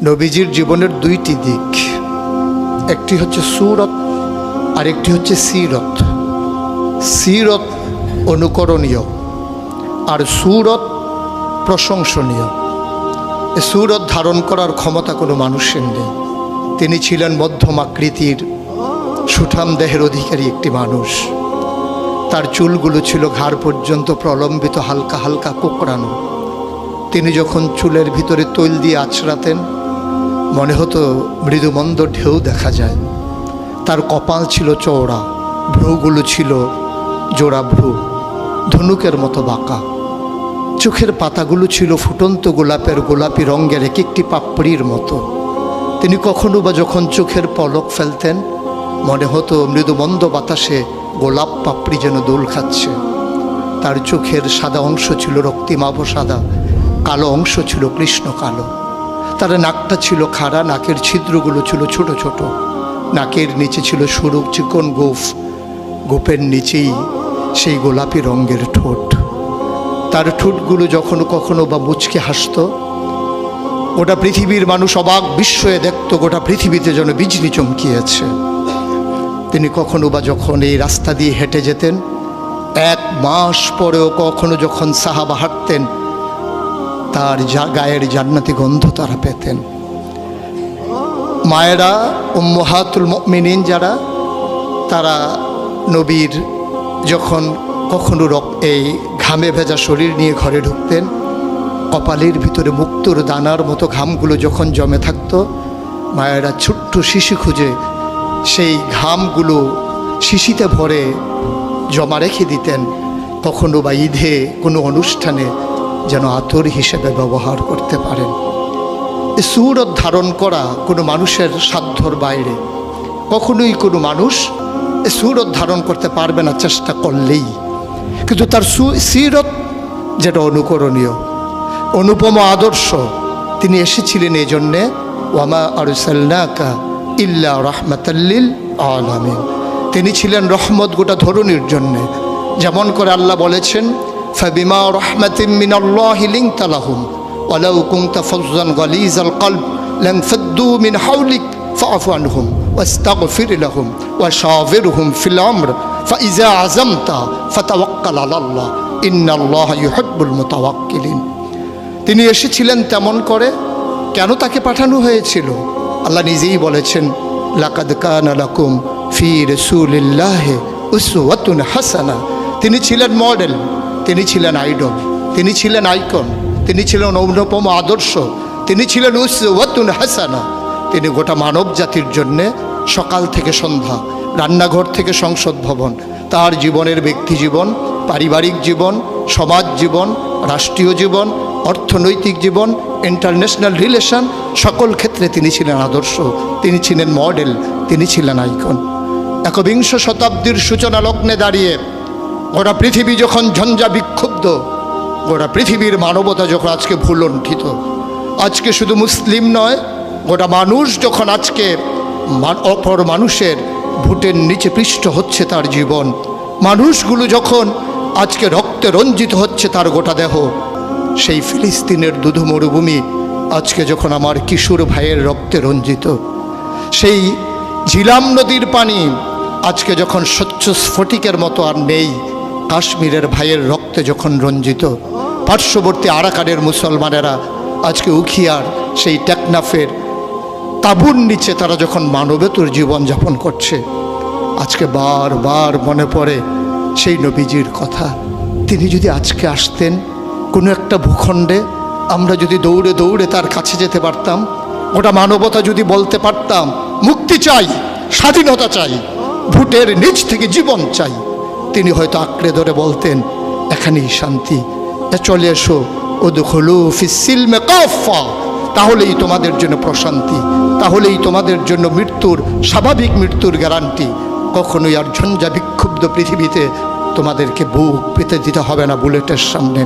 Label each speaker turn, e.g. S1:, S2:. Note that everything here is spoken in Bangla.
S1: নবীজির জীবনের দুইটি দিক, একটি হচ্ছে সুরত আর একটি হচ্ছে সিরত। সিরত অনুকরণীয় আর সুরত প্রশংসনীয়। এ সুরত ধারণ করার ক্ষমতা কোনো মানুষের নেই। তিনি ছিলেন মধ্যম আকৃতির সুঠাম দেহের অধিকারী একটি মানুষ। তার চুলগুলো ছিল ঘাড় পর্যন্ত প্রলম্বিত, হালকা হালকা কোঁকড়ানো। তিনি যখন চুলের ভিতরে তৈল দিয়ে আছড়াতেন মনে হতো মৃদুমন্দ ঢেউ দেখা যায়। তার কপাল ছিল চওড়া, ভ্রুগুলো ছিল জোড়া ভ্রু, ধনুকের মতো বাঁকা। চোখের পাতাগুলো ছিল ফুটন্ত গোলাপের গোলাপি রঙের এক একটি পাপড়ির মতো। তিনি কখনো বা যখন চোখের পলক ফেলতেন মনে হতো মৃদুমন্দ বাতাসে গোলাপ পাপড়ি যেন দোল খাচ্ছে। তার চোখের সাদা অংশ ছিল রক্তিমাভ সাদা, কালো অংশ ছিল কৃষ্ণ কালো। তার নাকটা ছিল খাড়া, নাকের ছিদ্রগুলো ছিল ছোট ছোট। নাকের নিচে ছিল সরু চিকন গোঁফ, গোঁফের নিচেই সেই গোলাপি রঙের ঠোঁট। তার ঠোঁটগুলো যখন কখনো বা মুচকে হাসত, গোটা পৃথিবীর মানুষ অবাক বিস্ময়ে দেখত গোটা পৃথিবীতে যেন বিজলি চমকিয়েছে। তিনি কখনো বা যখন এই রাস্তা দিয়ে হেঁটে যেতেন, 1 মাস পরেও কখনো যখন সাহাবা হাঁটতেন তার গায়ের জান্নাতি গন্ধ তারা পেতেন। মায়েরা উম্মাহাতুল মুমিনিন যারা, তারা নবীর যখন কখনো এই ঘামে ভেজা শরীর নিয়ে ঘরে ঢুকতেন, কপালের ভিতরে মুক্তোর দানার মতো ঘামগুলো যখন জমে থাকতো, মায়েরা ছোট্ট শিশি খুঁজে সেই ঘামগুলো শিশিতে ভরে জমা রেখে দিতেন, কখনো বা ঈদে কোনো অনুষ্ঠানে যেন আতর হিসেবে ব্যবহার করতে পারেন। এই সুরত ধারণ করা কোনো মানুষের সাধ্যর বাইরে। কখনোই কোনো মানুষ এই সুরত ধারণ করতে পারবে না চেষ্টা করলেই। কিন্তু তার সিরত যেটা অনুকরণীয়, অনুপম আদর্শ। তিনি এসেছিলেন এই জন্যে, ওয়ামা আরসালনাকা ইল্লা রাহমাতাল লিল আলামিন। তিনি ছিলেন রহমত গোটা ধরনীর জন্যে। যেমন করে আল্লাহ বলেছেন, ফাবিমা রাহমাতিন মিনাল্লাহি লিনতা লাহুম ওয়ালাউ কুনতা ফাজ্জান গালিজাল কলব লানফাদ্দু মিন হাওলিক ফাআফু আনহুম ওয়াস্তাগফির লাহুম ওয়াশাওিরহুম ফিল আমর ফাইজা আযামতা ফাতাওয়াক্কাল আলাল্লাহ ইন্নাল্লাহা ইউহিব্বুল মুতাওয়াক্কিলিন। তিনি এসেছিলেন তেমন করে। কেন তাকে পাঠানো হয়েছিল? আল্লাহ নিজেই বলেছেন, লাকাদ কানা লাকুম ফি রাসূলিল্লাহি উসওয়াতুন হাসানা। তিনি ছিলেন মডেল, তিনি ছিলেন আইডল, তিনি ছিলেন আইকন, তিনি ছিলেন অনুপম আদর্শ, তিনি ছিলেন উসওয়াতুন হাসানা। তিনি গোটা মানব জাতির জন্যে সকাল থেকে সন্ধ্যা, রান্নাঘর থেকে সংসদ ভবন, তার জীবনের ব্যক্তি জীবন, পারিবারিক জীবন, সমাজ জীবন, রাষ্ট্রীয় জীবন, অর্থনৈতিক জীবন, ইন্টারন্যাশনাল রিলেশন, সকল ক্ষেত্রে তিনি ছিলেন আদর্শ, তিনি ছিলেন মডেল, তিনি ছিলেন আইকন। ১বিংশ শতাব্দীর সূচনা লগ্নে দাঁড়িয়ে গোটা পৃথিবী যখন ঝঞ্ঝা বিক্ষুব্ধ, গোটা পৃথিবীর মানবতা যখন আজকে ভুলণ্ঠিত, আজকে শুধু মুসলিম নয়, গোটা মানুষ যখন আজকে অপর মানুষের ভোটের নিচে পৃষ্ঠ হচ্ছে তার জীবন, মানুষগুলো যখন আজকে রক্তে রঞ্জিত হচ্ছে তার গোটা দেহ, সেই ফিলিস্তিনের দুধু মরুভূমি আজকে যখন আমার কিশোর ভাইয়ের রক্তে রঞ্জিত, সেই ঝিলাম নদীর পানি আজকে যখন স্বচ্ছ স্ফটিকের মতো আর নেই, কাশ্মীরের ভাইয়ের রক্তে যখন রঞ্জিত, পার্শ্ববর্তী আরাকানের মুসলমানেরা আজকে উখিয়ার সেই টেকনাফের তাঁবুর নিচে তারা যখন মানবেতর জীবনযাপন করছে, আজকে বারবার মনে পড়ে সেই নবীজির কথা। তিনি যদি আজকে আসতেন কোনো একটা ভূখণ্ডে, আমরা যদি দৌড়ে দৌড়ে তার কাছে যেতে পারতাম, গোটা মানবতা যদি বলতে পারতাম মুক্তি চাই, স্বাধীনতা চাই, ভোটের নিচ থেকে জীবন চাই, তিনি হয়তো আঁকড়ে ধরে বলতেন এখানেই শান্তি, চলে এসো উদখুলু ফিস সিলমি কাফা, তাহলেই তোমাদের জন্য প্রশান্তি, তাহলেই তোমাদের জন্য মৃত্যুর, স্বাভাবিক মৃত্যুর গ্যারান্টি। কখনোই আর ঝঞ্ঝা বিক্ষুব্ধ পৃথিবীতে তোমাদেরকে বুক পেতে দিতে হবে না বুলেটের সামনে।